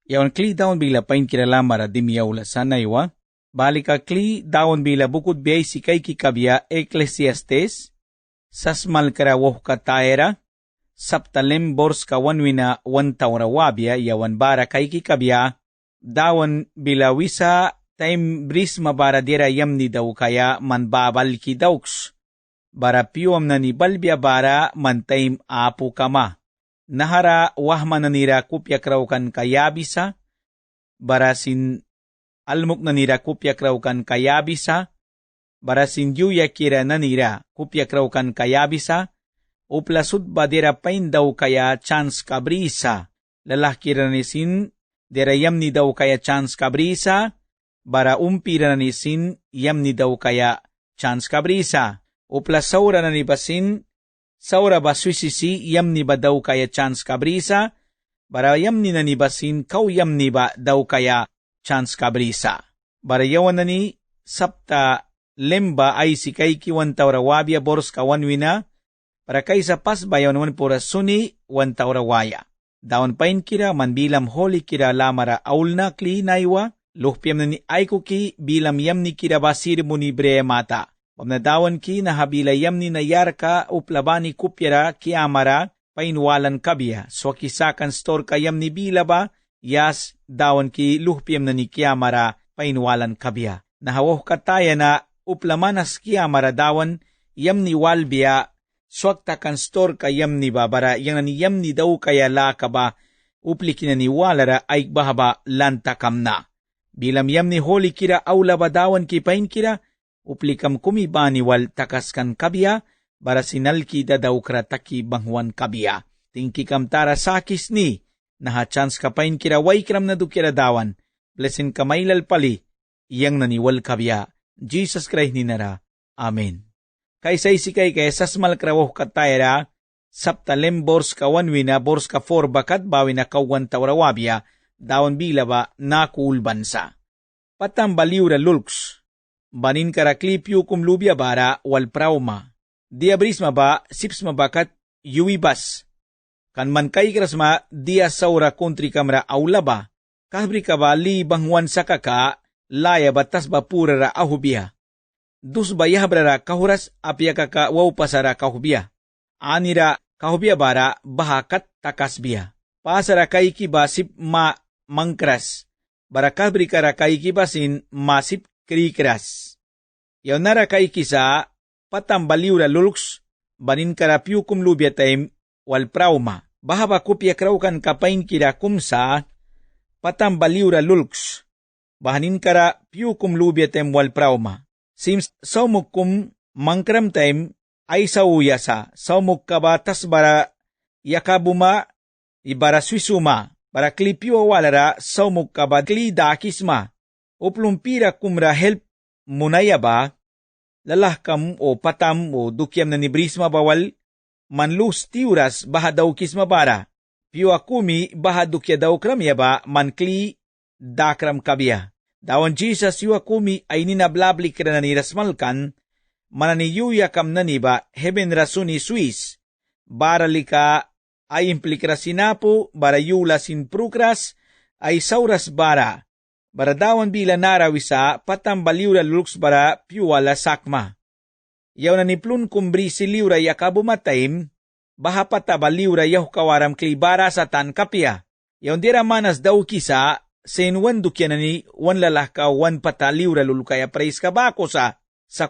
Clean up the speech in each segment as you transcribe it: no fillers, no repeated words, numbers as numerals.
Yawan kli daon bila pain kiralamara dimyaula sanaywa. Balika kli daon bila bukod biyay sikay kikabya Ecclesiastes. Sasmal karawoh katayera. Saptalem bors kawanwina wantawrawabya yawan bara kay kikabya. Dawan bila wisa time bris mabara dira yamni daw kaya manbabal ki dawks. Bara piyom na ni balbya bara man time apu kama. Nahara wahman na nira kupya kraukan kayabisa. Barasin almuk na nira kupya kraukan kayabisa. Barasin yuya kira na nira kupya kraukan kayabisa. Uplasud ba dira pain daw kaya chance kabrisa. Lalakira nisin dira yamni daw kaya chance kabrisa. Bara umpira nisin yamni daw kaya chance kabrisa. Uplasaura na ni basin. Saura ba suisisi yamni ba daw kaya chance kabrisa. Bara yamni na ni basin kau yamni ba daw kaya chance kabrisa. Bara yawan na ni sapta lemba ay si kay kiwan tawrawabya boros kawanwina. Para kaysa pas bayaw naman pura suni wan tawrawaya. Daon pain kira man bilam holi kira lamara aul na kli naiwa. Luhpiam na ni aykuki bilam yamni kira basir mo ni brea mata. Pamnadawan ki na habila yamni na yarka uplabani kupyara kiamara painwalan kabya. So kisakan store kayam ni bilaba yas dawan ki luhpiam na ni kiamara painwalan kabya. Nahawoh kataya na uplamanas kiamara dawan yamni walbya swak takan store kayam ni babara yang ni yamni daw kaya lakaba uplikin ni walara ay bahaba lantakam na. Bilam yamni holi kira aula badawan ki pain kira uplikam kumibani wal takaskan kabya, bara sinalki dadaw krataki bangwan kabya. Tingki kam tara sakis ni, naha chance kapain kira waikram na dukira dawan, blesin kamailal pali, iyang naniwal kabya. Jesus Christ ni nara. Amen. Kaysay sikay kay sasmal krawoh katayra, saptalem bors kawanwina bors ka for bakat bawina kawan tawrawabya, dawan bilaba na kuulbansa. Patambaliura lulks, banin karaklipyo kumlubya bara wal prauma. Diabrisma ba sips mabakat yuibas. Kan man kay krasma dia saura kontri kamra aula ba. Kahbri ka ba li bangwan sa kaka laya batas ba purara ahubya. Dus ba yahabrara kahuras apya kaka waw pasara kahubya. Anira kahubya bara bahakat takasbya. Pasara kay kibasip ma mangkras. Bara kahbri kara kay kibasin masip krikras. Yaw nara kay kisa patambaliura lulks banin karapyu kumlubya taim wal prauma. Bahaba kupya kraukan kapain kira kumsa patambaliura lulks. Bahanin kara pyu kumlubya taim wal prauma. Sims saumuk kum mangkram taim ay sauyasa. Saumuk kabatas bara yakabuma ibara swisuma. Bara klipyo walara saumuk kabadli dakisma. Uplumpira kumra help munaya ba, lalahkam o patam o dukyam na nibrisma bawal, manlus tiuras baha daw kisma bara, piyo akumi baha dukya daw kramya ba, mankli dakram kabya. Dawan Jesus yu akumi ay ninablabli kira na nirasmalkan, mananiyuya kam na niba, heben rasuni Swiss, baralika ay implikra sinapo, barayula sin prukras, ay sauras bara, baradawan bila narawisa patambaliura luluks bara piwala sakma. Yaw na niplun kumbri si liura yakabo mataim, baha patabaliura yaw kawaram klibara sa tan kapya. Yaw dira manas daw kisa, sen wan dukya na ni wan lalaka wan pataliura lulukaya praise kabako sa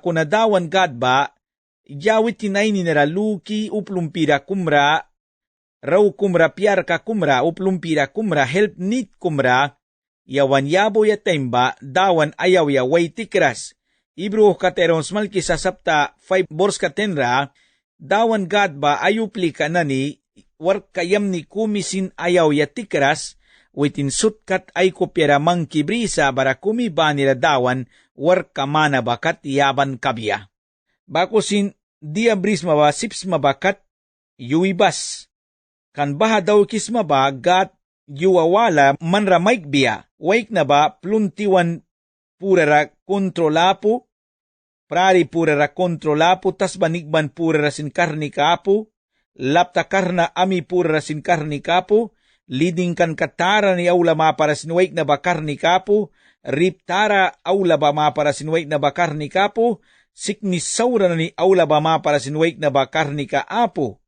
kunadawan gadba, yawit tinay ni naraluki uplumpira kumra, raw kumra piar ka kumra uplumpira kumra help nit kumra, yawan yabo ya temba, dawan ayaw ya way tikras. Ibro kateron smal kisa sapta 5 bors katenra, dawan gadba ayupli ka na ni, war kayam ni kumisin ayaw ya tikras, witin sutkat ay kopyara mangkibrisa bara kumiba nila dawan, war kamana bakat yaban kabya. Bakusin diabris maba sips mabakat yuibas. Kan baha daw kisma ba gat yuwawala manramaik biya. Waik na ba pluntiwan purara kontrolapo, prari purara kontrolapo, tas banigban purara sin karni kapo, lapta karna ami purara sin karni kapo, Liding kan katara ni aula maparasinwait na bakar ni kapo, riptara aula ba maparasinwait na bakar ni kapo, siknisaura na ni aula ba maparasinwait na bakar ni kaapo.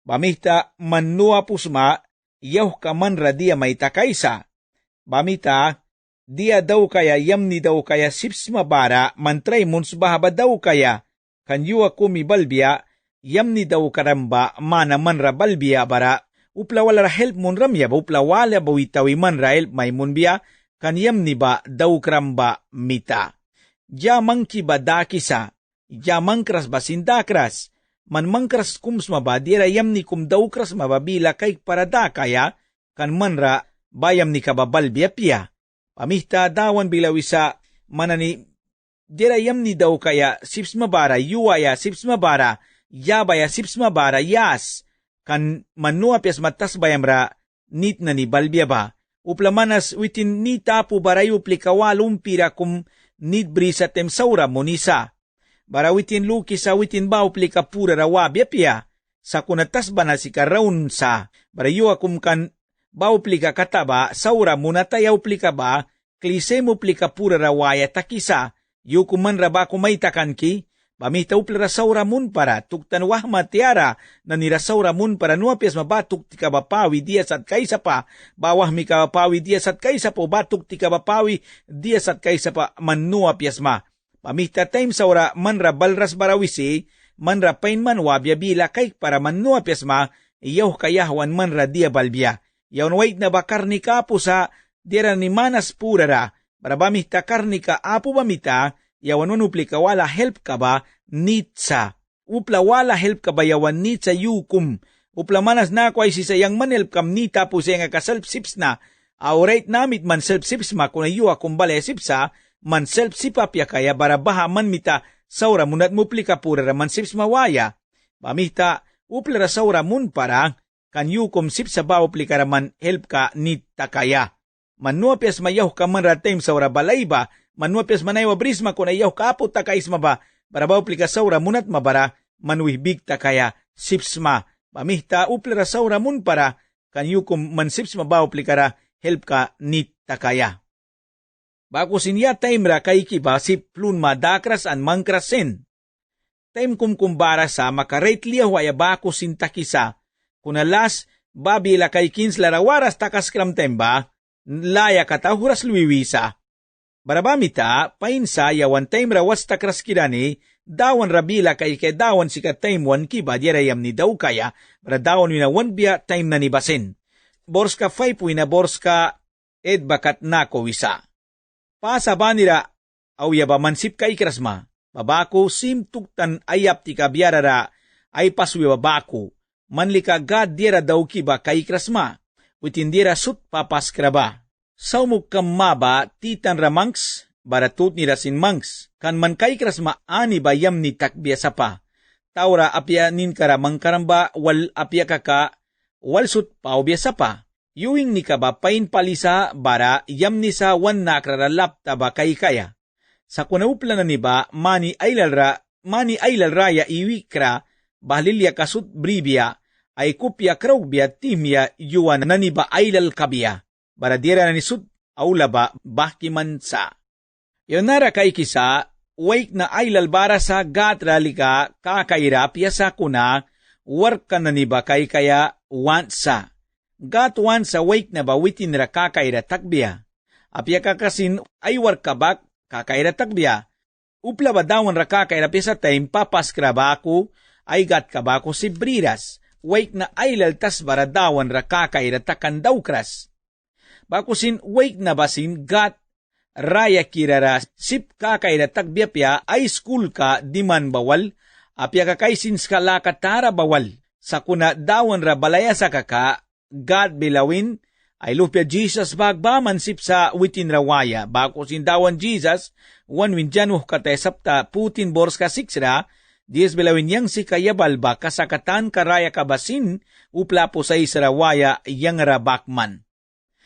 Bamita manua pusma, yaw ka manra dia may takaysa. Bamita, dia daw kaya yamni daw kaya sipsma bara, mantray muns bahaba daw kaya, kanyua kumi balbia, yamni daw karamba, mana manra balbia bara, upla wala help mun ramya ba, upla wala ba witawi manra help may munbia, kan yamni ba daw karamba mita. Jamang kiba dakisa, jamang kras ba sindakras, man mangkras kumsma ba, dira yamni kum daw kras mababila kay parada kaya, kan manra bayam ni kababalbia pia. Pamihta dawan bilawisa manani dira yamni daw kaya sips mabara, yuwaya sips mabara, yabaya sips mabara, yas, kan manua pias matas bayamra, nit na ni balbia ba. Uplamanas witin ni tapu barayu plikawalum pira kum nit brisa tem saura monisa. Barawitin luki sa witin ba uplika pura rawabia pia. Sa kunatas ba na si karaun sa, barayu akum kan ba uplika kataba, saura munatayaw plika ba, klise mo plika pura rawaya takisa, yu kuman raba kumaitakan ki, pamita upla saura mun para, tuktan wahma tiara, na nira saura mun para nuapias mabatuk ti kabapawi dias at kaysa pa, bawah mi kabapawi dias at kaysa po, batuk ti kabapawi dias at kaysa pa, manuapias ma. Pamita time saura manra balras barawisi, manra pain man wabya bila kay para manuapias ma, iyaw kayahwan manra dia balbya. Yawn wait na bakar ni kapo sa dira ni manas purara, para bamita karnika apo bamita, yawan manupli ka wala help ka ba, nitsa. Upla wala help ka ba yawan nitsa yukum. Upla manas na kwa isisayang manhelp kam nita po siya nga kaself-sips na, aurait namit man self-sips ma kung ayuwa kumbala sipsa, man self-sipapya kaya barabaha man mita saura munat mupli ka purara man sips mawaya. Bamita upla ra saura mun para, kan yukom sipsa ba upli karaman help ka nita kaya. Manuapias mayaw ka man ratim saura balay ba, manuapias manaywa brisma kung ayaw ka apo takaisma ba, barabaw plika saura munat mabara, manuihbig takaya sipsma. Pamihta uplara saura mun para, kanyukum man sipsma ba uplikara help ka nit takaya. Bako sinya time ra kay kiba siplun madakras an mangkrasen. Time kumkumbara sa makarate liya waya bako sintakisa, kunalas babila kay kins larawaras takas kram temba, laya katahuras luwiwisa. Barabamita, painsa yawan time rawas takras kirani, dawan rabila kay dawan sika time wan kiba dirayam ni daw kaya, dawan wina wan biya time na nibasin. Borska 5 wina borska ed bakat nako wisa. Pasa ba nira, aw yaba mansip kay krasma, babako simtuktan ayap ti kabyarara, ay paswi babako, manlika gad dira daw kiba kay krasma, witindira sut papaskraba. Saumuk kamaba titan ramangs, baratut ni rasin mangs, kan man kay krasma ani bayam ni takbiya sapa. Taura apya nin karamang karamba wal apya kaka, wal sut paubya sapa. Yuwing ni kaba pain palisa bara yam ni sa wan nakraralap taba kay kaya. Sa kunaupla na niba mani aylal raya iwikra, bahlilya kasut bribya, ay kupya kraubya timya yuwan na niba aylal kabya. Baradira na ni sut aula ba bahkiman sa. Yon nara kay kisa, wake na aylal bara sa gatralika kakairapya sa kuna, work ka na niba kay kaya wansa. Gat wansa wake na ba witin ra kakaira takbiya. Apya kakasin ay work kabak kakaira takbiya. Upla ba dawan ra kakaira pisa time papaskra ba ako, ay gat kabako si briras. Wake na aylal tas baradawan ra kakaira takandaw kras. Bakusin wake na basin gat raya kirara sip kakaira takbiapya ay school ka diman bawal, apya kakaisin skala katara bawal. Sa kuna dawan ra balaya sa kaka, God bilawin, ay lupya Jesus bagbaman sip sa witin rawaya. Bakusin dawan Jesus, wan winjanuh katay sapta putin bors ka siksra, dies bilawin yang si kayabal ba kasakatan karaya kabasin, upla po sa israwaya yang rabakman.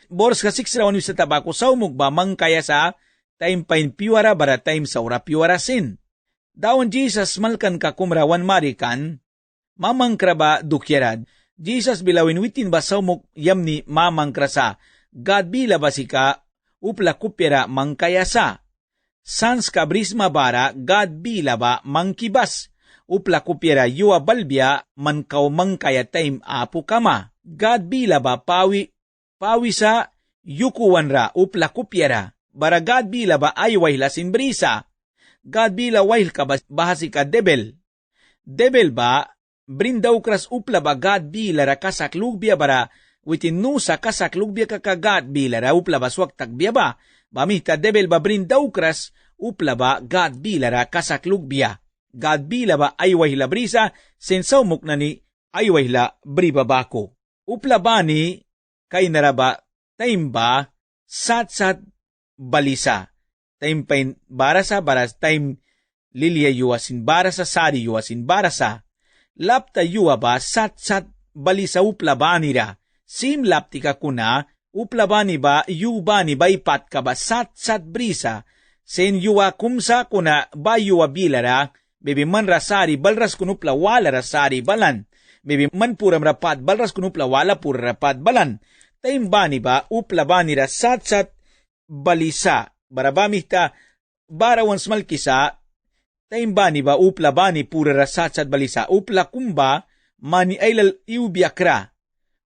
Bors ka siksra wan sa tabako saumug ba mang kaya sa time pain piwara bara time saura piwara sin. Dawan Jesus malkan ka kumrawan marikan, mamang kraba dukyarad, Jesus bilawin witin ba saumok yam ni mamang krasa, God bila basika upla kupyera mangkayasa. Sans kabrisma bara God bila ba mangkibas, upla kupyera yuwa balbya mankaw mangkaya time apu kama. God bila ba pawi sa yukuwan ra upla kupyera, bara God bila ba ayway lasin brisa. God bila wahil ka bahasi ka debel. Debel ba brindaw kras upla ba God bila ra kasaklugbiya bara witin nusa kasaklugbiya ka God bila ra upla ba swak tagbiya ba. Bamihta debel ba brindaw kras upla ba God bila ra kasaklugbiya. God bila ba ayway la brisa sensaw mukna ni ayway la briba bako. Upla ba ni kay naraba time ba sat balisa. Time pain barasa baras time lilia yuwasin barasa sari yuwasin barasa. Lapta yuwa ba sat balisa upla ba nira. Sim lapti ka kuna upla ba ni ba yuba ni ba ipat ka ba sat brisa. Sen yuwa kumsa kuna ba yuwa bilara. Bebe man rasari balras kunupla wala rasari balan. Bebe man puram rapat balras kunupla wala pura rapat balan. Time ba ni ba upla ba nira sat balisa. Barabamihta barawan smal kisa. Time ba ni ba upla ba ni pura rasat balisa. Upla kumba mani ailal iubiakra.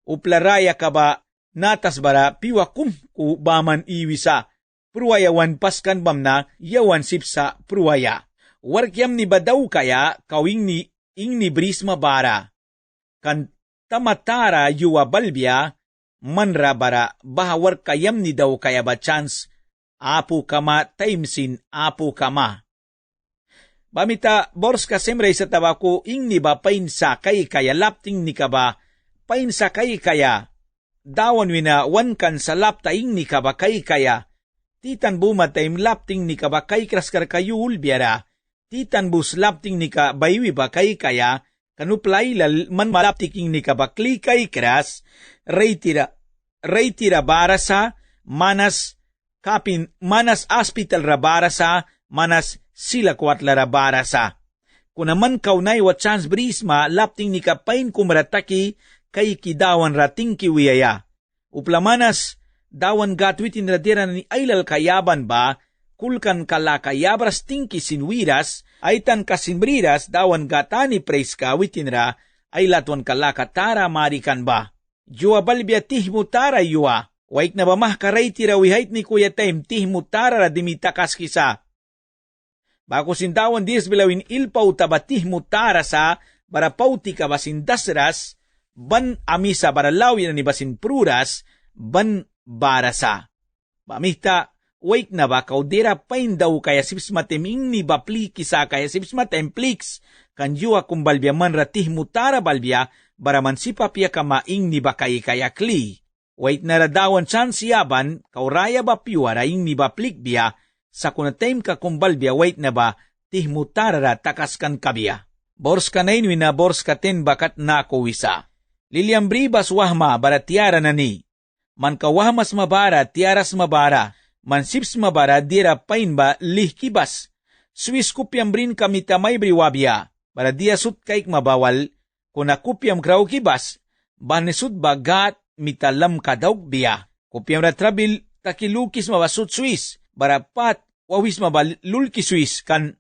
Upla raya ka ba natas bara piwa kumku baman iwisa. Pruwayawan paskan bamna yawan sipsa pruwaya. Warkyam ni ba daw kaya kawing ni ingni brisma bara. Kan tamatara yuwa balbya manra bara bahawar kayam ni daw kaya ba chance apu kama taimsin apu kama. Bamita bors ka semre sa tabako ingni ba painsa kay kaya lapting ni ka ba painsa kay kaya dawan wina wan kan sa lapta ingni ka ba kay kaya titan buma taim lapting ni ka ba kay kraskar kayo ulbiara titan bus lapting ni ka baywi ba kay kaya kanuplay man malaptiking ni ka ba kli kay kras reytira barasa manas hospital ra barasa manas sila kwatla ra barasa. Kunaman kaunay wa chance brisma lapting ni kapain kumrataki kay kidawan rating kiwiyaya. Uplamanas dawan gatwitin radira ni ailal kayaban ba kulkan kalakayabras tingki sinwiras aitan kasimbriras dawan gatani praise ka witinra ay latwan kalakatara marikan ba. Jua balbya tihmutara yuwa. Waik na ba mahkaray tirawihait ni Kuya Time tihmutara ra dimitakas kisa. Bako sindawan dis bilawin ilpaw tabatih mutara sa barapauti ka basin dasras ban amisa baralawi na ni basin pruras ban barasa. Bamihta wake na ba kaudera pain daw kaya sipsmateming ni bapli kisa kaya sipsmatemplix kanjua kumbalbiaman ratih mutara balbia baraman sipapya kamaing ni bakay kaya kli. Wait na radawan chan siyaban kauraya ba piwara ing ni baplik biya sa kunatime ka kumbalbia wait na ba tihmutarara takaskan kabia. Bors ka nain wina bors ka ten bakat na kuwisa. Liliam bribas wahma bara tiara na ni. Man ka wahmas mabara tiaras mabara. Man sips mabara dira pain ba lihkibas. Swiss kupyam brin kami tamay briwabia. Bara dia sut kaik mabawal. Kuna kupyam kraw kibas. Banesut bagat mitalam kadaug biya. Kupyam na trabil takilukis mabasut Swiss. Barapat wawis mabalulki Swiss kan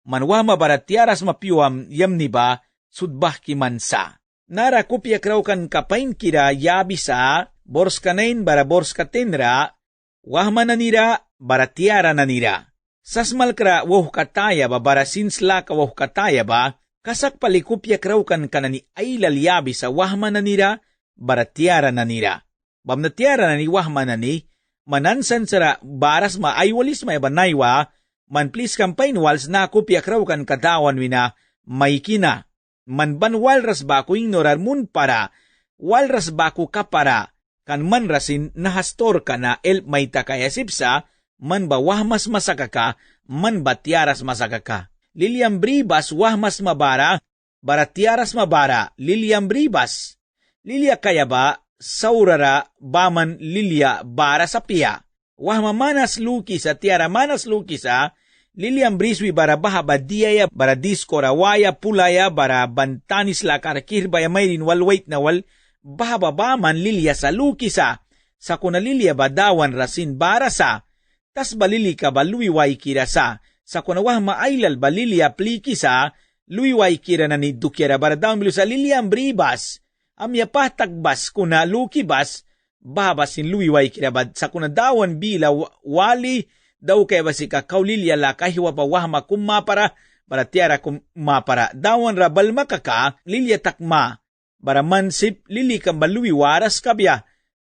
manwama bara tiaras mapiwam yam ni ba sudbah kimansa. Nara kupya kraw kan kapain kira yabisa bors kanain bara bors katenra wahma nanira bara tiara nanira. Sasmal kra wah kataya ba bara sinsla ka wah kataya ba kasak palikupya kraw kan kanani ailal yabisa wahma nanira bara tiara nanira. Bam na tiara nani wahma nani manansan sara baras ma aywalis may banaywa man please campaign wals na kupya kraw kan katawan wina maikina. Man ban walras ba ko ignorar mun para walras ba ko kapara kan man rasin nahastor ka na el may takaya sipsa man ba wahmas masakaka man ba tiaras masakaka. Liliam bribas wahmas mabara bara tiaras mabara Liliam bribas. Lilia kaya ba saurara baman Lilia bara sa piya. Wahma manas luki sa tiara manas luki sa Liliam briswi bara baha badiyaya bara disko rawaya pulaya bara bantanis la karakir baya mayrin wal wait na wal bahababaman lilya sa lukisa, sa kuna lilya ba dawan rasin barasa, tas balili ka ba luwiway kirasa, sa kuna wahma aylal ba lilya plikisa, luwiway kira na ni dukyara bara dawan bilu sa lilya bribas, amya patagbas kuna lukibas, babasin luwiway kira ba sa kuna dawan bila wali, daw kaya ba si kakawlilya la kahiwa pa wahma kumapara, bara tiara kumapara. Dawan ra balma kaka, lilya takma, bara mansip lili kang baluwi waras kabya,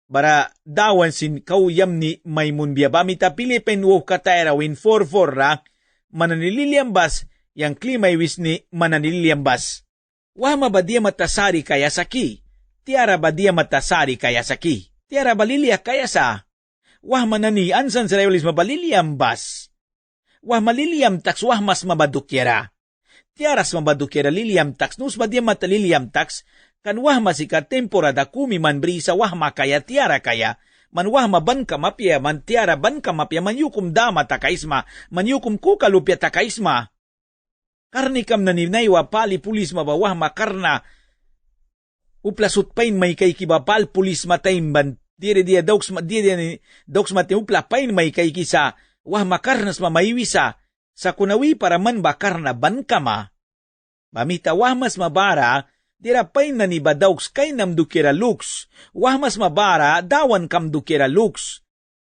bara dawan sin kauyam ni maymun biya bamita Pilipin wo katayra win 4-4 ra, mananililiambas, yang klimay wis ni mananililiambas. Wahma ba diya matasari kaya saki? Tiara ba diya matasari kaya saki? Tiara balilya kaya sa? Wahma nani ansan sa rewalis mabaliliambas. Wahma liliyam taks wahmas mabadukyara. Tiaras mabadukyara liliyam taks nus ba diya mataliliyam taks, kan wahma sika temporada kumi man brisa wahma kaya tiara kaya, man wahma ban kamapya, man tiara ban kamapya, man yukum dama takaisma, man yukum kukalupya takaisma. Karni kam naninaywa pali pulis mabawah makarna uplasut pain may kay kibapal pulis mataim ban dia dogs mati upla pain may kay kisa wah makarnas mamayuisa sa kunawi para man bakarna ban kama mamita wah mas mabara dira pain na ni badaugs kay namdukira lux wah mas mabara dawan kam dukira lux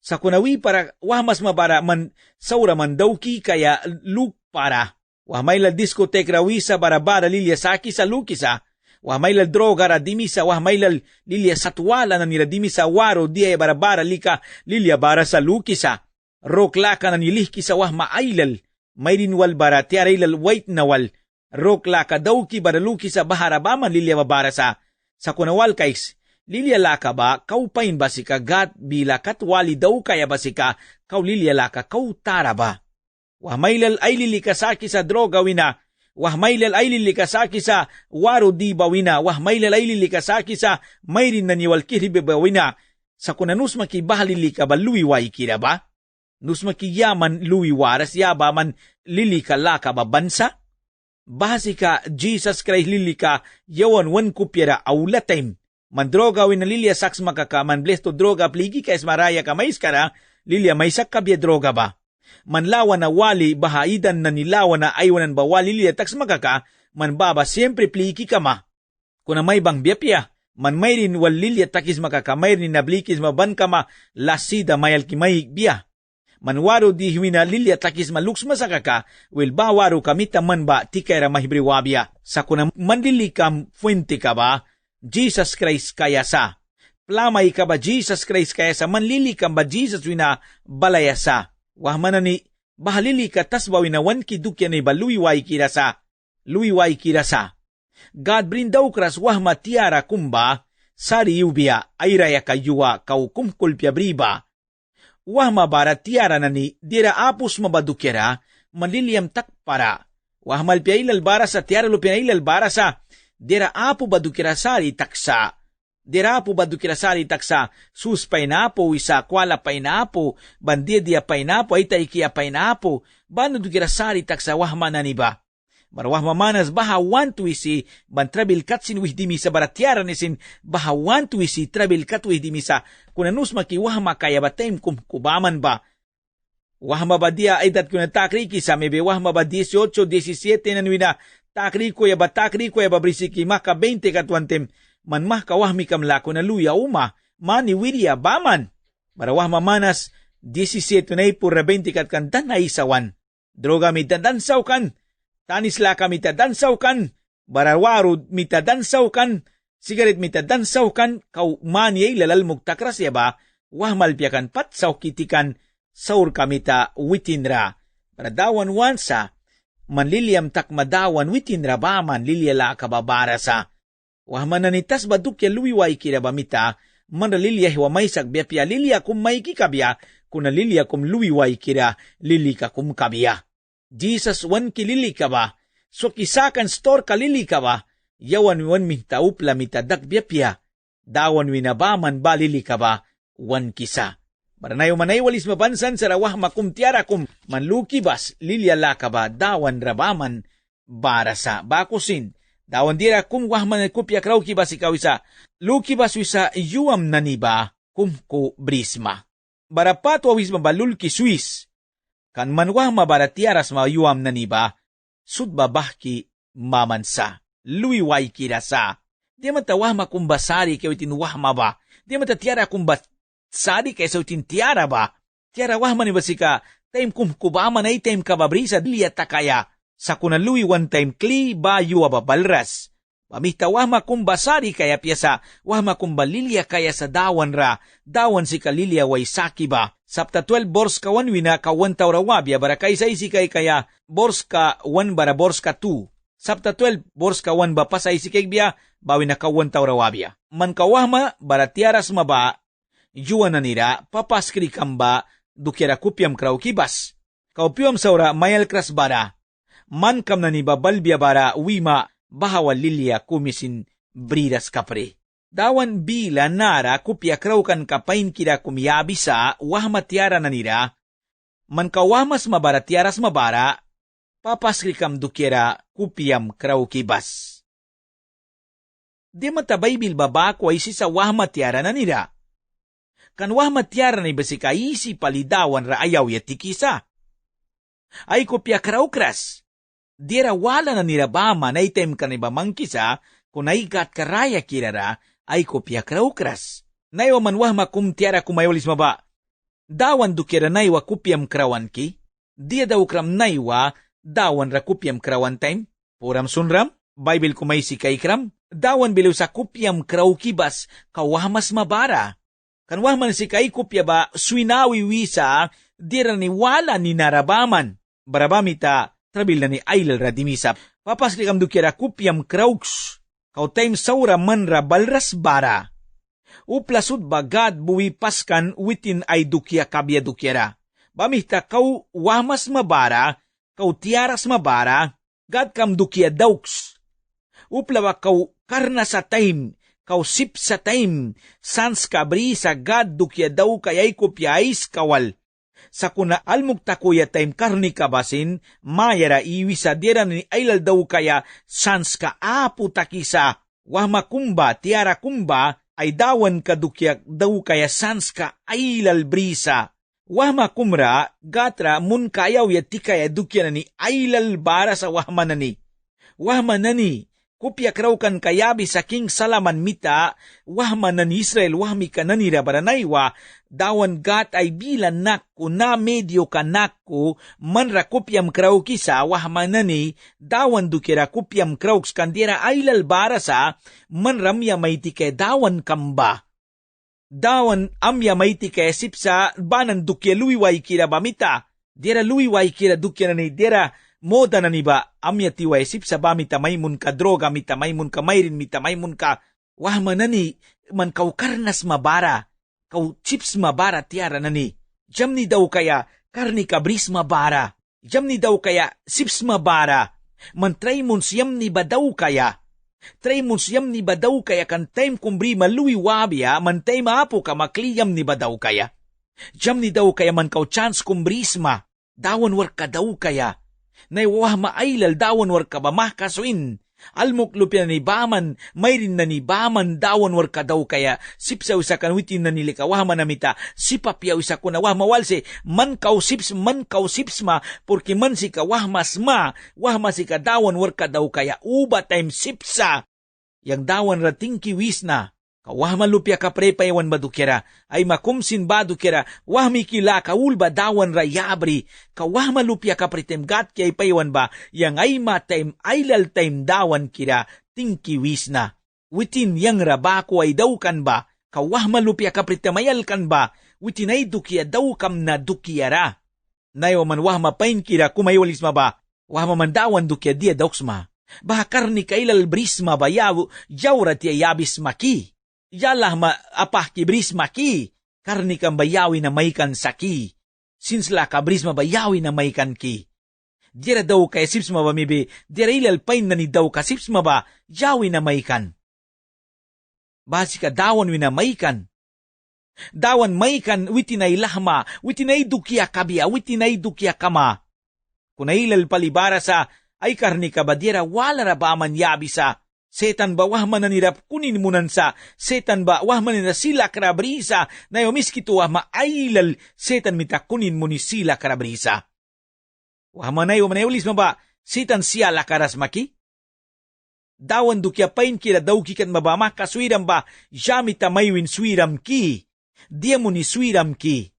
sa kunawi para wah mas mabara man saura man dawki kaya luk para wah maylal diskotek rawisa barabara lilya saki sa lukisa, wah maylal droga ra dimisa, wah maylal lilya satwala na nira dimisa waro diya barabara lika lilya bara sa lukisa, roklaka na nilihkisa wah maaylal, mayrinwal bara tiaraylal white nawal, roklaka dawki bara lukisa baharabaman lilya babara sa kunawal kais, lilya laka ba, kaupain ba sika gat bila katwali daw kaya ba sika, kau lilya laka kau tara ba? Wah maylal ay lilikasaki sa droga wina, wah maylal ay lilikasaki sa waro di bawina, wah maylal ay lilikasaki sa mayrin na niwal kiribe bawina, sa kunanus makibahalili ka ba luwiway kira ba? Nus makiyaman luwiwaras yaba man lilika laka ba bansa? Bahasi ka Jesus Christ lilika yawan wan kupyara aulatim, man droga wina lilya saks makaka, man blesto droga pligi ka esmaraya ka maiskara, lilya maysak kabya droga ba? Manlawan na wali bahaidan na nilawan na aywanan ba wali liya taks magaka, man baba siyempre pliki kama. Kuna may bang biyapya, man mayrin walilya takis makaka, mayrin na blikis maban kama, lasida mayal kimay biya. Man waro di huwina lilya takis maluks masakaka, wil ba waro kamita man ba tikayra mahibriwabya. Sa kuna manlilikam fuente ka ba, Jesus Christ kaya sa. Plamay ka ba Jesus Christ kaya sa, manlilikam ba Jesus wina balaya sa. Wah manani bahalili ka tasbawi na wan kidukya ni baluiway kirasa. Luiway kirasa. God brindaw kras wah matiara kumba sari yubia ayraya kayuwa kau kumkulpya briba. Wah mabara tiara nani dira apus mabadukyara manliliyam takpara. Wah malpya ilal bara sa tiara lupya ilal bara sa dira apu badukyara sari taksa. Dirapo ba dukirasari taksa sus painapo isa kwala painapo bandidia painapo ay taikia painapo bano dukirasari taksa wahma naniba marwah mamanas baha wantu isi ban trabil katsin wih dimisa baratiara nisin baha wantu isi trabil kat wih dimisa kunanus maki wahma kaya batem kubaman ba wahma ba dia ay dat kuna takriki sa mebe wahma ba 18-17 nanwina takriko ya ba brisiki maka 20 katwantem man mah kawahmi kamlako na luya uma, mani wirya baman. Marawah mamanas, 17 na ipura 20 kat kan tanay sawan. Droga mitadansaw kan, tanis laka mitadansaw kan, barawaro mitadansaw kan, sigaret mitadansaw kan, kaw mani ay lalalmog takrasya ba, wah malpiakan patsaw kitikan, saur kamita witinra. Baradawan wansa, manliliyam takmadawan witinra baman lilyala kababara sa, wah mananitas badukya luwiway kira bamita, manalilya hiwa maysak biapya lilya kum may kikabya, kuna lilya kum luwiway kira lilika kum kabya. Jesus wan kilili ka ba, so kisakan store kalili ka ba, yawan wan mintaupla mitadak biapya, dawan winabaman balili ka ba, wan kisa. Maranayo manay walis mabansan sa rawah makumtiara kum, manlukibas lilya la ka ba, dawan rabaman barasa bakusin, Dawan dira kum wahman kupya kraw kibas ikaw isa. Lukibas isa yuam naniba kumko brisma. Barapat wawis mabalul ki Swiss. Kan manwah mabaratiaras ma yuam naniba. Sudba bahki mamansa. Luiway kirasa. Di matawah makumbasari kayo tinuwah ba. Di matatiara kumbasari kayo sa tiara ba. Tiara wah manibasika. Time kumkubaman ay time kababrisa liya takaya. Sa kunaluwi one time kli ba yuwa babalras. Pamita wahma kumbasari kaya piyasa, wahma kumbalilya kaya sa dawan ra, dawan si kalilya way saki ba. Sapta 12 bors ka 1 wina ka 1 taurawabya, bara kaysa isi kaya bors ka 1 bara bors ka 2. Sapta 12 bors ka 1 ba pasay si biya, bawi na ka 1 taurawabya. Man ka wahma, bara tiaras maba, yuwa na nira, papaskri kamba, dukyara kupyam kraw kibas. Kaupyam saura mayal kras bara, man kam na ni babalbya bara wima bahawa lilya kumisin bridas kapre. Dawan bila nara kupya kraw kan kapain kira kumiyabisa wahma tiara na nira, man kawamas mabara tiaras mabara, papaskri kam dukyara kupyam kraw kibas. Di matabay bilbaba ko ay sa wahma tiara na nira. Kan wahma tiara na ibasika isi palidawan ra ayaw yatikisa. Ay kopya kraw-kras. Dira wala na nirabama na item ka na ibamangkisa kung naigat karaya kirara ay kopya kraw-kras. Naiwa manwah makum tiara kumayolis maba. Dawan dukira naiwa kupyam krawan ki. Dia daw kram naiwa dawan ra kupyam krawan time. Puram sunram, Bible kumay si kay kram. Dawan bilaw sa kupyam kraw kibas kawahmas mabara. Kanwahman si kay kupya ba suinawi wisa dira ni wala ni narabaman. Barabamita, trabil na ni Ailal radimisap. Papasli kam dukira kupyam krauks. Kau time saura manra balras bara. Uplasud bagad buwi paskan witin ay dukya kabya dukyara. Bamita kau wahmas mabara, kau tiaras mabara, gad kam dukya dauks. Uplawa kau karna sa time, kau sip sa time, sans kabri sa gad dukya daw kayay kupyais kawal. Sa kuna almukta kuya time karni kabasin, mayara iwisa dira ni Ailal daw kaya sans ka apu takisa, wahma kumba, tiara kumba, ay dawan kadukyak daw kaya sans ka Ailal brisa. Wahma kumra, gatra mun kayaw yati kaya dukya na ni Ailal bara sa wahma nani. Wahma nani, kupyak raw kan kayabi sa king Salaman mita, wahma nani Israel wahmi ka nanira baranaywa, dawan gat ay bilan nakko na medyo ka nakko, manra kupyam kraw kisa, wahma nani, dawan dukira kupyam kraw skandira Ailal bara sa, manramya may tike dawan kamba. Dawan amya may tike sipsa, banan dukya luiway kira bamita, dira luiway kira dukya na ni dira, moda na niba, amya tiway sip sa ba mita maymun ka droga, mita maymun ka mayrin, mita maymun ka, wahma nani, man kau karnas mabara, kau chips mabara tiara nani, jam ni daw kaya, karni kabris mabara, jam ni daw kaya, sips mabara, man try mun siyam ni ba daw kaya, try mun siyam ni ba daw kaya kan time kumbri maluwi wabia, man time apo ka makliyam ni ba daw kaya, jam ni daw kaya man kau chance kumbrisma, dawan war ka daw kaya, naiwah maailal dawan war ka ba mahkasuin. Almok lupya ni baman, mayrin na ni baman dawan war ka daw kaya, sipsaw sa kanwitin na nilikawah manamita, sipapyaw sa kunawah mawalse, man kaw sips ma, porque man si kawah masma, wahma si ka dawan war ka daw kaya, uba time sipsa. Yang dawan rating kiwis na, kawah malupya ka prepaywan badukira, ay makumsin badukira, wahmi kila kaul ba dawan rayabri, kawah malupya ka pritemgat kay paywan ba, yang ay matime Ailal time dawan kira, tingkiwis na. Witin yang rabako ay daw kan ba, kawah malupya ka pritemayal kan ba, witin ay dukya daw kam na dukyara. Nayo man wahma pain kira kumayolis ma ba, wahma man dawan dukya dia dauksma, bahakar ni Ailal brisma ba yaw, jawra tiya yabis maki. Yalah ma apah kibris maki, karni kang bayawi na maykan saki, sinsla kabris mabayawi na maykan ki. Dira daw kaya sips mabamibi, dira ilal pain na ni daw ka sips maba, yawi na maykan. Basi ka dawan wina maykan. Dawan maykan witinay lahma, witinay dukya kabia, witinay dukya kama. Kunay ilal palibara sa ay karni ka ba dira wala ra ba man yabi sa, setan ba wahman na nirap kunin munan sa, setan ba wahman na sila karabrisa, na yo miskito maailal, setan mita kunin mo ni sila karabrisa. Wahman na yo manayulis mo ba, setan siya lakaras maki? Dawan dukya pain kila daw kikat mabama kaswiram ba, jamita maywin swiram ki, diya mo ni swiram ki.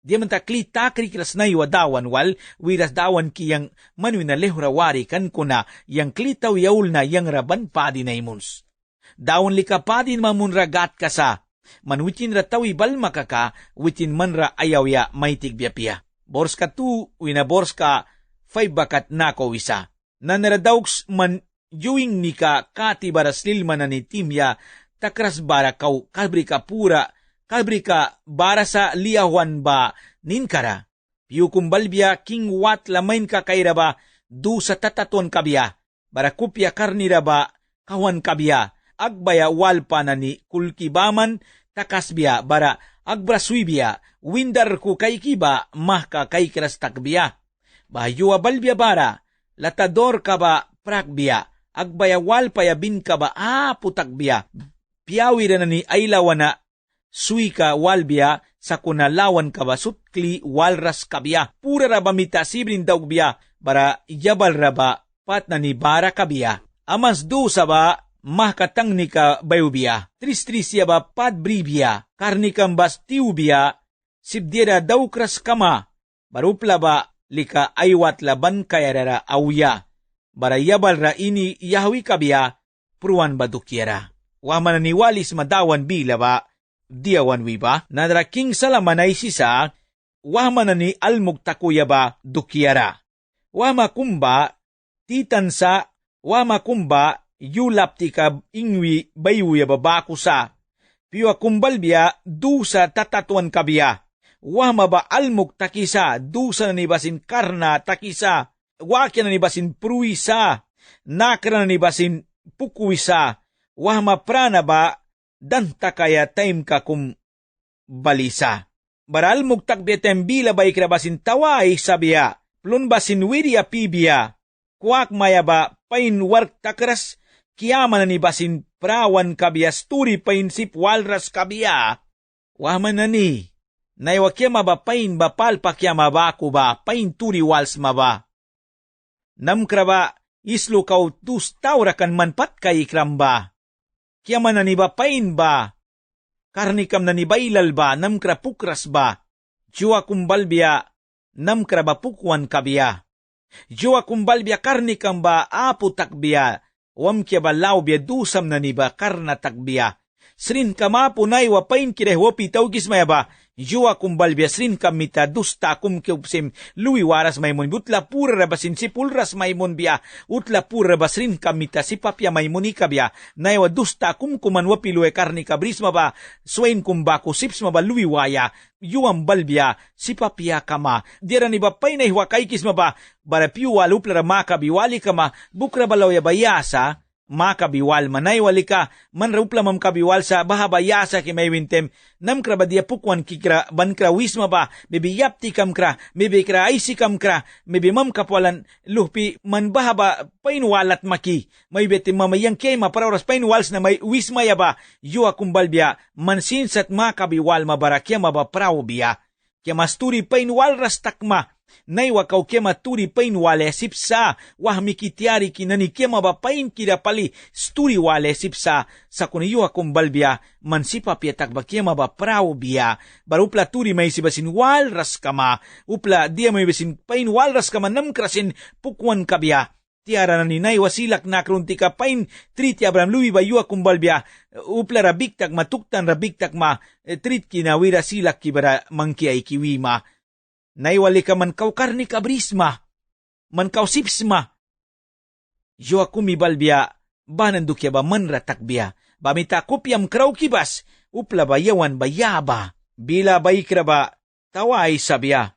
Diya man takli takri kiras na iwa dawan wal, wiras dawan ki yang manwin na lehurawari kan kuna, yang klitaw yaul na yang raban padi na imuns. Dawan lika padi mamun ragat kasa, man witin ratawi bal makaka, witin man ra ayaw ya may tigbiyapia. Bors ka tu, wina bors ka, fay bakat nako isa. Nanaradaws man juing ni ka kati baraslil man na ni timya, takras bara kau kalbri ka pura, kalbri ka bara sa liyawan ba ninkara. Piu kumbalbya king wat lamain ka kaira ba, du sa tataton kabya, bara kupya karnira ba, kawan kabya, agbaya walpa na ni kulkibaman, takasbya, bara agbraswibya, windar ku kay kiba, mahka kay kiras takbya. Bahayua balbya bara, latador ka ba prakbya, agbayawal payabin ka ba putakbya, piyawira na ni aylawa na suika walbya, sa kunalawan ka ba sutkli walras kabya, pura raba mita sibrin daugbiya, bara yabal raba pat na ni bara kabya, amas do sa ba mahkatang ni ka bayubya, tris-trisya ba padbribya, karni kang bastiubya, sibdira daw kras kama, barupla ba lika aywat laban kayarara awya, barayabal ra ini yahwi kabya, pruan badukyara. Waman niwalis madawan bila ba, diawan wiba, nadra king salamanay sisa, waman ni almug takuya ba dukyara. Wama kumba, titansa, wama kumba, yulap tika ingwi bayuya babako sa, piwa kumbalbya, dusa tatatuan kabya, wama ba almug takisa, dusa na nibasin karna takisa, wakya na nibasin pruisa, nakra na nibasin pukuisa, wahma prana ba, danta kaya time ka kum balisa. Baral mugtak betem bila ba ikrabasin tawai sabiya, plun basin wirya pibiya, kuak maya ba pain wark takras, kiyaman na nibasin prawan kabiya, sturi pain sip walras kabiya, wahma na ni, naywakya mabapain ba palpakya mabako ba, pain turi wals maba. Namkra ba, islo kau tus taurakan manpat kay ikramba. Kya man nanibapain ba, karnikam nanibailal ba, namkra pukras ba, jua kumbalbya, namkra ba pukwan kabya. Jua kumbalbya karnikam ba, apu takbya, wamkya ba laubya dusam naniba karna takbya. Srin kamapu naiwa pain kirehwopi taugis maya ba, jua kumbalbya srin kamita dusta kumkiupsim lui waras maimun utla pura rabasin si pulras maimun bia utla pura rabasrin kamita si papya maimunika bia naiwa dusta kumkuman wapilue karni kabrisma ba swain kumbako sips ma ba lui waya yuam balbya si papya kama dira ni ba painay wakaikis ma ba bara piwa lupla ramaka biwali kama bukra balaw ya bayasa makabiwal manay walika man raupla mam kabiwal sa bahabayasa ki may wintem nam kra badia pukwan kikra bankra wisma ba bibi yapti kamkra bibi kra aisi kamkra bibi mam kapwalan luhpi man bahaba painwalat maki may beti mamayang kay maparawras painwals na may wisma ya ba yuwa kumbalbya man sinsat makabiwal mabarakya mabapraw biya kya masturi painwal rastakma naiwa kau kema turi pain wale sipsa wah mikitiari kinani kema ba pain kira pali sturi wale sipsa sa kuniyo kumbalbya man sipa piatak ba kema ba prao biya barupla turi may sibasin wal ras kama upla dia may basin pain wal ras kama nam krasin pukwan kabya tiara na ninay wasilak na krunti ka pain trit Abraham lui ba yuwa kumbalbya upla rabiktak matuktan rabiktak ma trit kinawira silak kibara mangki ay kiwima naiwali ka man kau karni kabrisma, man kau sipsma. Jua kumibalbya, banandukya ba man ratakbya, bamita kupyam kraw kibas, upla bayawan bayaba, bila baikra ba, taway sabya.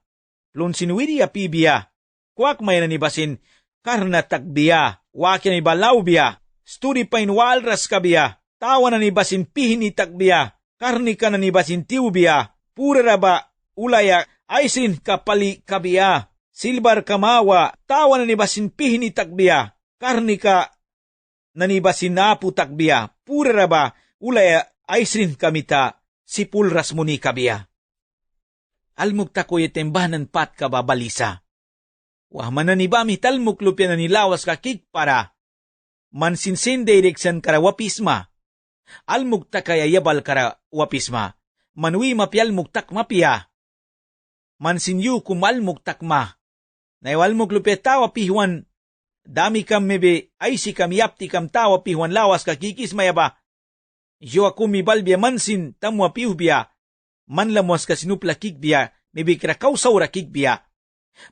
Plunsinwiriya pibya, kuak may nanibasin, karna takbya, wakya ni balawbya, sturi pain walras kabya, tawa nanibasin pihini takbya, karni ka nanibasin tiubya, pura ba ulaya, Aisin kapali kabia, silbar kamawa, tawa na nibasin pihin itakbiya, karni ka nanibasin napu takbiya, pura raba, ulaya aisrin kamita, sipulras muni kabiya. Almug takoy tembanan pat ka babalisa. Wah mananibami talmuk lupya na nilawas ka kikpara, mansinsin direksyan kara wapisma, almug takaya yabal kara wapisma, manwi mapial mugtak mapia, mansinyu kumalmug takma, naywalmug lupya tawa pihuan, dami kam mebe ay si kam yapti kam tawa pihuan lawas ka kikismaya ba, yo akumi balbya mansin tamwa pihubya, manlamuas ka sinupla kikbya, mebe krakausaw ra kikbya,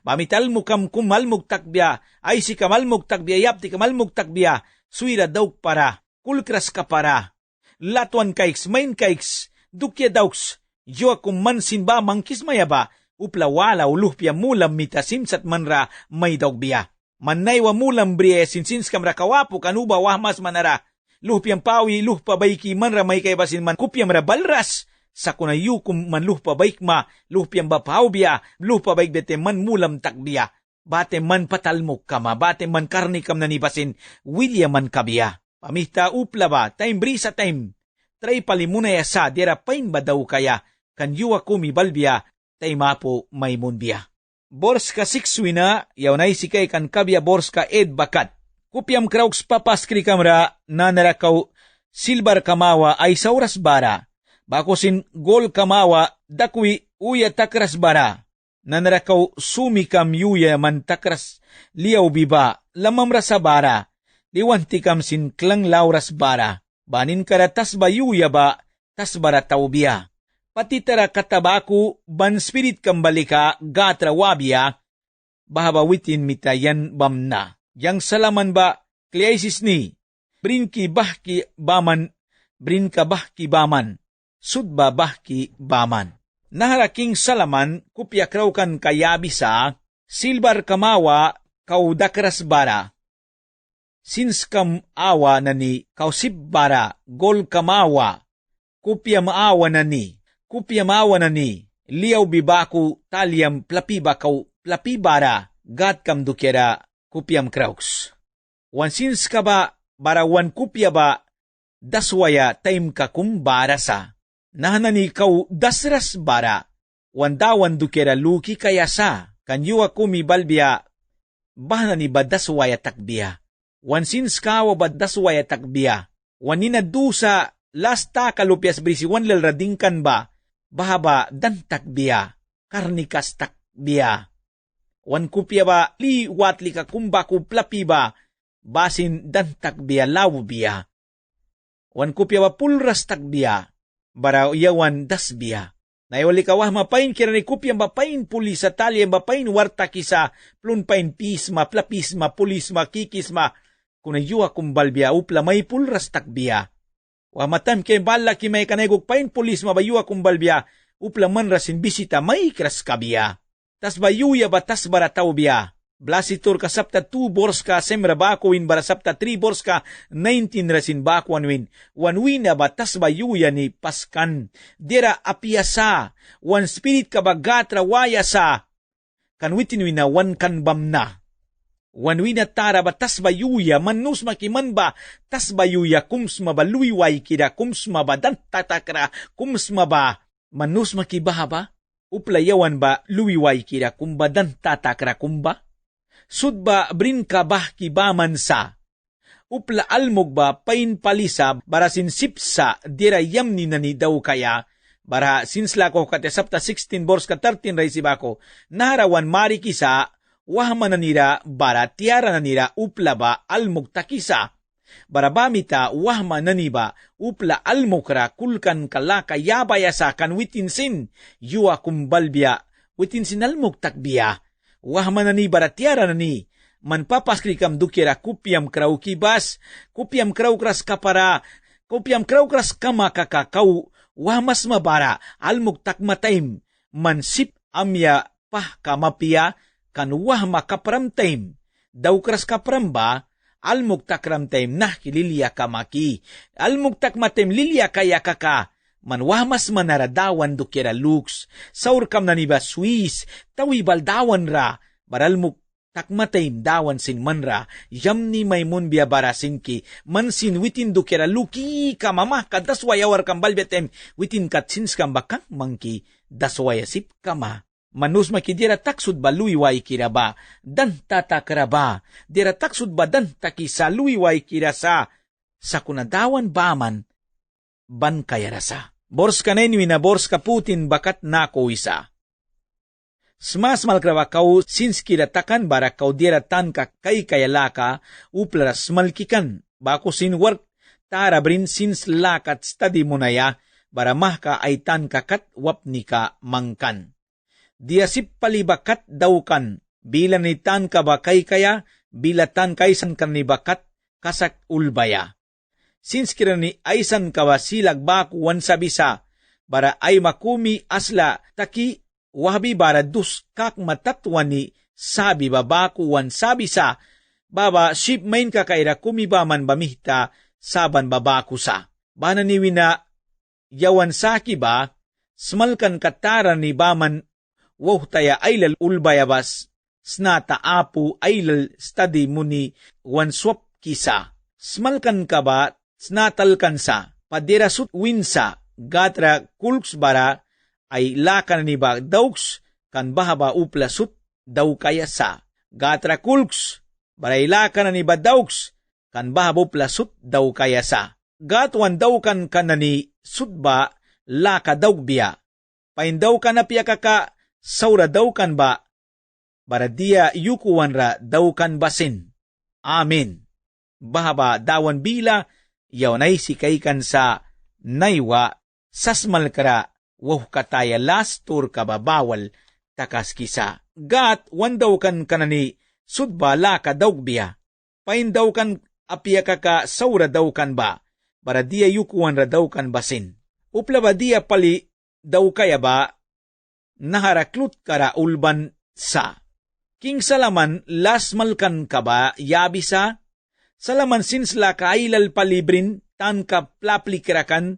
bamital mo kam kumalmug takbya, ay si kamalmug takbya, yapti kamalmug takbya, suira daw para, kulkras ka para, latuan kaiks, main kaiks, dukya dauks, yo akum mansin ba mangkismaya ba, upla wala uluhpya mulam mita simsat manra may dogbiya. Manaywa mulam briye sinsins kamra kawapo kanuba wahmas manara. Luhpyang pawi luhpa bayki manra may kaybasin man kupyam ra balras. Sa kunayukum man luhpa baykma, luhpyang bapawbiya, luhpa bayk bete man mulam takbiya. Bate man patalmok kama, bate man karni kam nanibasin, William man kabiya. Pamihta upla ba, time brisa time. Tray palimunaya sa, dira pain ba daw kaya, kan yuwa kumi balbiya, tay mapo may munbiya. Bors ka sikswina, yaw na isikay kan kabya bors ka ed bakat. Kupyam krauks papaskri kamra, nanarakaw silbar kamawa ay sauras bara. Bakosin gol kamawa, dakwi uya takras bara. Nanarakaw sumikam yuya man takras liyaw biba, lamamra sa bara. Liwanti kam sinklang lauras bara. Banin karatas ba yuya ba, tas bara taubiya. Pati tara katabaku, ban spirit kambalika, gatra wabia, bahabawitin mitayan bamna. Yang salaman ba, kliaisis ni, brinki bahki baman, brinka bahki baman, sudba bahki baman. Naharaking salaman, kupyakraw kan kayabisa, silbar kamawa, kaudakras bara. Sins kam awa na ni, kausip bara, gol kamawa, kupya maawa na ni, kupyamawa na ni, liyaw bibaku talyam plapibakaw plapibara, gat kam dukera kupyam krauks. Wansins ka ba, barawan kupya ba, daswaya taim ka kumbara sa. Nahanani kaw dasras bara, wandawan dukera luki kaya sa, kanyuwa kumi balbiya, bahanani ba daswaya takbiya. Wansins kawa ba daswaya takbiya, wanina dusa lasta kalupyas brisi wanlal radingkan ba, bahaba dan takbiya, karnikas takbiya. Wan kupya ba, li watli ka kumbaku plapi ba, basin dan takbiya lawbiya. Wan kupya ba pulras takbiya, bara yawan dasbiya. Naiwali ka wah mapain kirani kupya mapain puli sa talya mapain warta kisa, plunpain pisma, plapisma, pulisma, kikisma, kunayuwa kumbalbiya upla may pulras takbiya. Wamatam kay bala ki may kanegok pain pulis mabayuwa kumbalbiya, upla man rasin bisita may kras kabiya. Tas bayuya ba tas barataw biya. Blasitur ka sapta 2 bors ka semra bako win bara sapta 3 bors ka 19 rasin bako win. Wanwin na ba tas bayuya ni paskan. Dira apiasa, wan spirit ka bagatra wayasa. Kanwitin win na wan kanbam na. Wanwina tara ba tas bayuya manus makiman ba tas bayuya kumsma ba luiway kida kumsma ba dan tatakra kumsma ba manus makibaha ba uplayawan ba luiway kida kumba dan tatakra kumba sudba brin ka bah kibaman sa upla almog ba pain palisa barasin sipsa dira yamni nani daw kaya bara sinsla ko kate sapta 16 bors ka 13 raisi bako naharawan mari kisa wahman na nira bara tiara na nira upla ba almog takisa. Barabamita wahman na niba upla almokra kulkan kalaka yabaya sa kan witinsin yuwa kumbalbya witinsin almog takbiya. Wahman na ni bara tiara na ni manpapaskri kam dukira kupyam kraw kibas, kupyam kraw kras kapara, kupyam kraw kras kamakakakaw, wahmas mabara almog takmataim mansip amya pah kamapiya, kanuwah makapramtaim, daw kras kapramba, almugtak ramtaim nah kililya kamaki, almugtak matim lilya kaya kaka, manwahmas manaradawan dukira luks, saur kam naniba Swiss, tawi baldawan ra, baralmuk takmatay dawan sin manra, yam ni maymun biya barasin ki, mansin witin dukera luki ka mamah ka daswayawar kambal betem, witin katsins kambakang mangki daswayasip kama. Manus makidira taksud ba luiway kira ba, dan tatakara ba, dira taksud ba dan takisa luiway kira sa kunadawan baman, ban kaya rasa. Bors ka nainwi na bors ka Putin bakat nako isa. Smas malkrawa kau sins kiratakan bara kau dira tan ka kay kayalaka uplara smalkikan, bako sin work tara brin sins lakat study munaya, bara mahka ay tan kakat wapni ka mangkan. Dia sip palibakat daw kan, bila ni tan ka bakay kaya, bila tan kaysan kan ni bakat, kasak ulbaya. Since kira ni aysan kawa silag baku wan sabisa, bara ay makumi asla taki, wahabi bara dus kak matatwan ni sabi babaku wan sabisa, baba ship main kakaira kumi baman bamihta, saban babaku sa. Bana ni wina, yawan saki ba, smalkan katara ni baman, wow taya aylal ulbayabas, snata apu aylal study muni wan swap kisa. Smalkan ka ba, snatalkan sa, padirasut winsa, gatra kulks bara, ay lakan ni ba dauks, kan bahaba uplasut, daw kaya sa. Gatra kulks, baray lakan ni ba dauks, kan bahaba uplasut, daw kaya sa. Gatwan daw kan kanani, sutba, laka daw biya. Pain daw ka na piya kaka, saura daw kan ba, bara dia yukuwan ra daw kan basin. Amen. Bahaba dawan bila, yaw nay sikaykan sa naywa, sasmal kara, wah kataya lastur kababawal, takas kisa. Gat, wan daw kan kanani, sudba laka daw biya. Pain daw kan apya kaka saura daw kan ba, bara dia yukuwan ra daw kan basin. Upla ba dia pali daw kaya ba, naharaklut kara ulban sa. King salaman lasmalkan ka ba yabisa? Salaman sinsla kailal palibrin tan ka plaplikirakan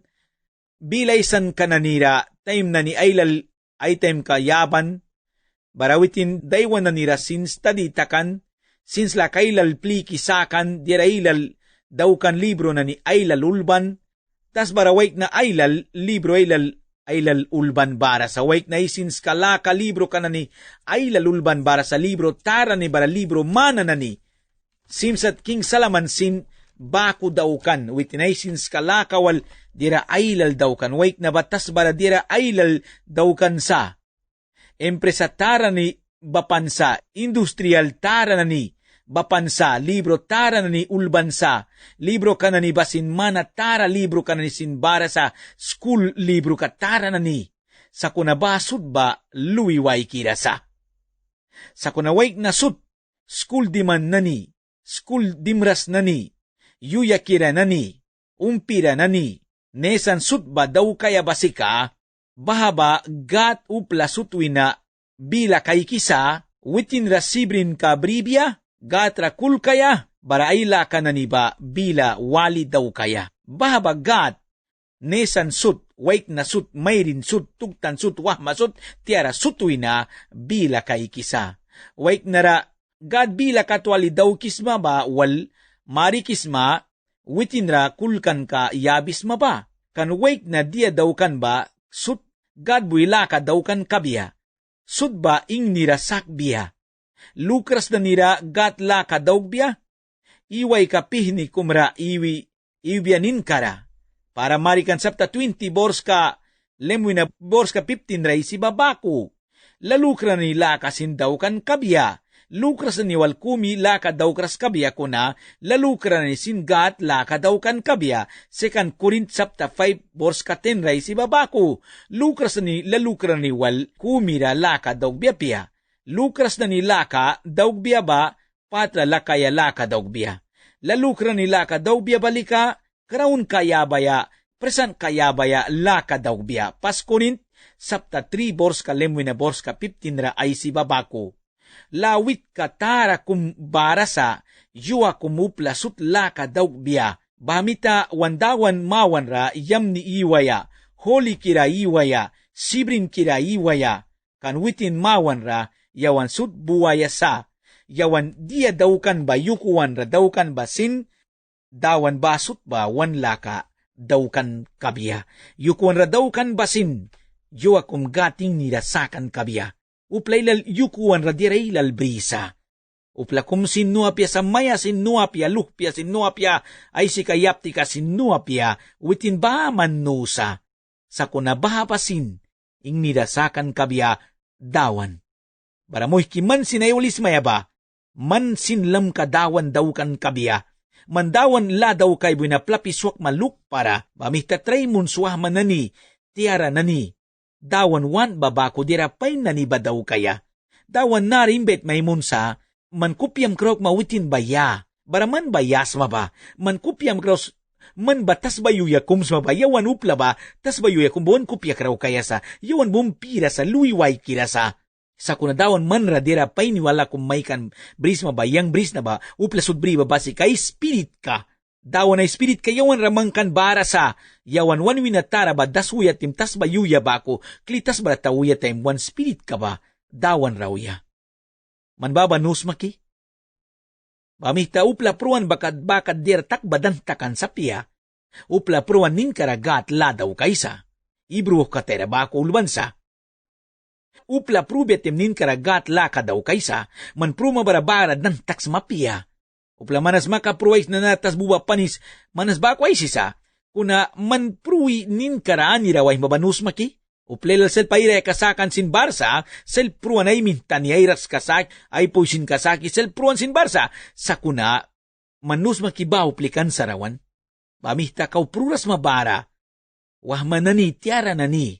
bilaysan kananira time na ni ailal item ka yaban barawitin daywan na nira sins taditakan sinsla kailal plikisakan dirailal daw kan libro na ni ailal ulban tas barawait na ailal libro ailal ulban bara sa wake na isins kalaka libro ka na ni ailal ulban bara sa libro tara ni bara libro mana na ni simsat King Salaman sin baku daw kan wit na isins kalaka wal dira ailal daw kan wake na batas bara dira ailal daw kan sa empresa tara ni bapansa industrial tara na ni bapansa, libro tara na ni ulbansa, libro ka na ni basin mana tara, libro ka na ni sinbara sa school, libro ka tara na ni, sa kunabasud ba, luwiway kirasa. Sa kunaway na sud, school diman na ni, school dimras na ni, yuya kira na ni, umpira na ni, nesan sud ba daw kaya basika, bahaba gat upla sutwina, bila kay kisa, witin rasibrin ka bribya, gatra kul kaya, baraila ka na niba bila wali daw kaya. Bahabagat, nesan sut, wait na sut, mayrin sut, tugtan sut, wahma sut, tiara sutuy na bila kay kisa. Wait na ra, gad bila katwali daw kisma ba, wal, mari kisma, witin ra kulkan ka yabis ma ba. Kan wait na dia daw kan ba, sut, gad buila ka daw kan kabiya. Sut ba ing nira sakbiya. Lukras na nira gatla kadawbya, iway kapihni kumra iwianin kara. Para marikan sapta 20 bors ka, lemwi na bors ka 15 ray si babaku. Lalukra nila kasindaw kan kabya, lukras na niwal kumi laka daw kras kabya ko na, lalukra ni singat laka daw kan kabya, second Corinth sapta 5 bors ka 10 ray si babaku. Lukras ni lalukra ni wal kumira laka daw biyapya. Lukras na ni laka, daugbiya ba, patra lakaya laka daugbiya. Lalukra ni laka daugbiya balika, karaun kayabaya, presan kayabaya laka daugbiya. Paskurint, sapta 3 bors ka lemwi na bors ka 15 ra ay si babako. Lawit ka tara kum barasa, yuwa kumupla sut laka daugbiya. Bamita wandawan mawan ra yam ni iwaya, holi kira iwaya, sibrin kira iwaya, kanwitin mawan ra, yawan sut buwaya sa, yawan dia daukan ba yukuan ra daukan ba sin, dawan basut ba wan laka daukan kabya. Yukuan ra daukan basin, yuakum gating nirasakan kabya. Uplailal yukuan ra diray lalbrisa. Upla kum sinuapya sa maya sinuapya lukpya sinuapya ay sikayapti ka sinuapya witin ba manusa. Sa kunabaha pasin, ing nirasakan kabya dawan. Baramoy kiman sinayulis mayaba, man sinlam kadawan daw kan kabya, mandawan la daw kay buinaplapiswak maluk para, mamitatray munsuah manani, tiara nani, dawan wan babako dirapay nani ba daw kaya, dawan narimbet may munsa, man kupyam krok mawitin baya, baraman bayas maba, man kupyam krok man batas ba yuya kum sa ba yawan upla ba tas ba yuya kum buwan kupya kraw kaya sa yawan bumpira sa luiway kirasa sa kunadawan man radira pay niwala kum may kan bris ma ba yang bris na ba upla sudbri ba basi kay spirit ka dawan na spirit ka yawan ramang kan bara sa yawan wan winatara ba dasuya timtas ba yuya ba ko klitas ba tawuya time wan spirit ka ba dawan raw ya man baba nus maki Pamita upla pruan bakad dirtak badan takan sapia, upla pruan nin karagat ladaw kaysa, ibruh katera bako ulbansa. Upla prubetem nin karagat laka daw kaysa, man pruma barabarad ng taks mapia. Upla manas makapruwais na natas buba panis, manas bako ay sisa, kuna man pruwi nin karaan niraway mabanus maki. Uplelal sel paire kasakan sin Barsa, sel pruan ay mintan ni ayras kasak, ay po sin kasaki sel pruan sin Barsa. Sa kuna, manus makibaw plikan sarawan. Pamihta kaw pruras mabara. Wahman nani, tiara nani.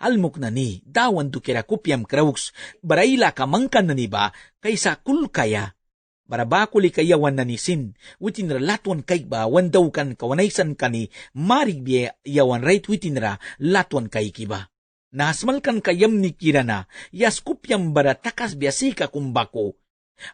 Almuk nani, dawan dukira kupyam krauks. Baraila kamangkan nani ba, kaysa kulkaya. Barabakuli kayawan nanisin, witin ra latwan kay ba, wandaw kan kawanaysan kani, marigbiya yawan right witin ra, latwan kay kiba. Nasmal kan kayam ni kirana, yas kupyam bara takas biasika kumbako.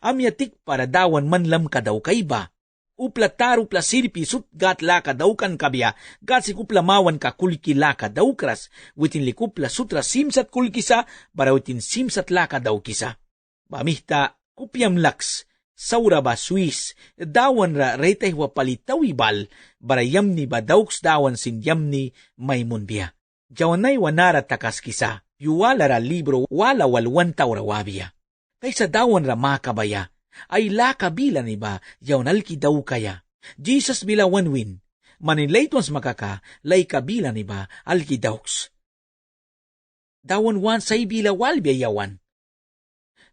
Amyatik para dawan manlam ka daw kay ba. Upla taru pla sirpi sut gat laka daw kan kabya, gat si kupla mawan ka kulki laka daw kras, witin likupla sutra simsat kulkisa, bara witin simsat laka daw kisa. Bamihta kupyam laks, saura ba Swiss, dawan ra retay wa palitawibal, bara yamni ba dawks dawan sin yamni maymun biya. Jawanay wanara takas kisa, yuwala ra libro wala walwan tawrawabia. Kaysa dawan ra makabaya, ay lakabila ni ba, yawnalki daw kaya. Jesus bila wanwin, manilaytons makaka, lay kabila ni ba, alki dawks. Dawan wan say bila walbia yawan.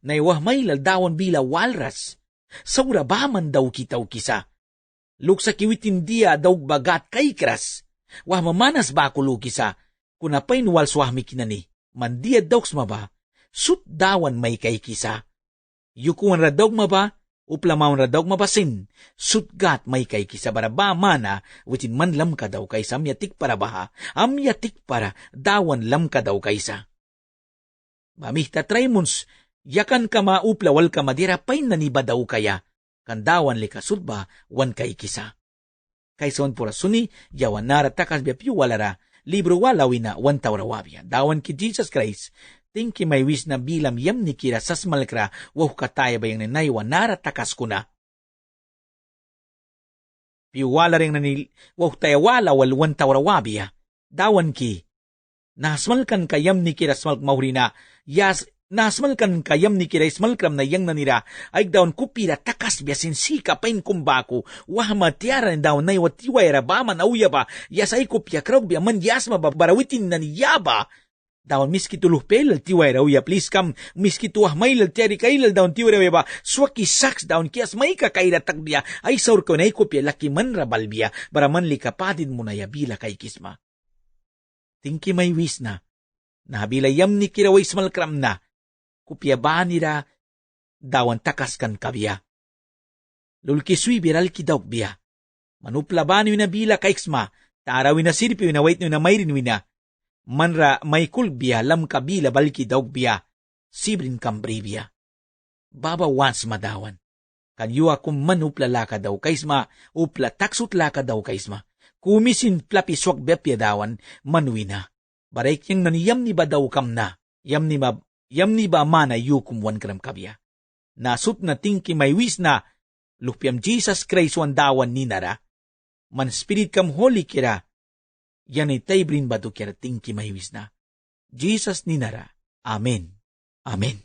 Naywah maylal dawan bila walras, saura ba man daw kitaw kisa. Luksa kiwitin dia daw bagat kay kras, wah mamanas ba kulo kisa, kuna pa'y nuwal swahmi kinani, mandia dogs maba, sut dawan may kay kisa. Yukuan radog maba, uplamaon radog mabasin, sut gat may kay kisa baraba mana, witin man lam ka daw kaysa, amyatik para baha, amyatik para, dawan lam ka daw kaysa. Mamihta traymons, yakan ka maupla wal ka madira pa'y naniba daw kaya, kandawan likasut ba, wan kay kisa. Kayson pura suni, yawan nara takas biapyu walara, libro walawina wan tawrawabya. Dawan ki Jesus Christ, tingki may wis na bilam yam ni kira sasmalkra, waw kataya ba yung nanaywa nara takas kuna. Piwala rin na ni waw tayawala wal wan tawrawabya. Dawan ki, nasmalkan kayam ni kira smalk maurina, yas nasmalkan kayam ni kira smalkram na yang nanira, ay dawan kupira takas biasin sika pain kumbako, wahama tiara dawan na iwatiway rabaman auya ba, yas ay kupya krog biya man yas mababarawitin na niyaba. Dawan miski tuluh pelal tiway rauya, please come, miski tuwah mailal tiari kailal dawan tiway rauya ba, swaki saks dawan kias may kakairatak biya, ay saur ko na ikupya laki man rabal biya, baraman likapadin mo na yabila kay kisma. Tingki may wis na, nabilayam ni kiraway smalkram na, kupya ba nira, dawan takas kan kabya. Lulkiswi biral kidawk biya. Manupla ba ni nabila kaiksma, tarawin na sirpi na wait na mayrin wina. Manra may kulbiya lam kabila balki dawk biya, sibrin kambri biya. Baba once madawan. Kanyua kum manupla laka daw kaisma, upla taksut laka daw kaisma. Kumisin plapiswak bepya dawan, manwina. Barik yang naniyam ni ba daw kam na, yam ni Yam ni ba mana yukum wan kram kabya. Nasut na tingki may wis na lupyam Jesus Christ wan dawan ni nara. Man spirit kam holy kira. Yan ay taybrin batu kira tingki may wis na. Jesus ni nara. Amen. Amen.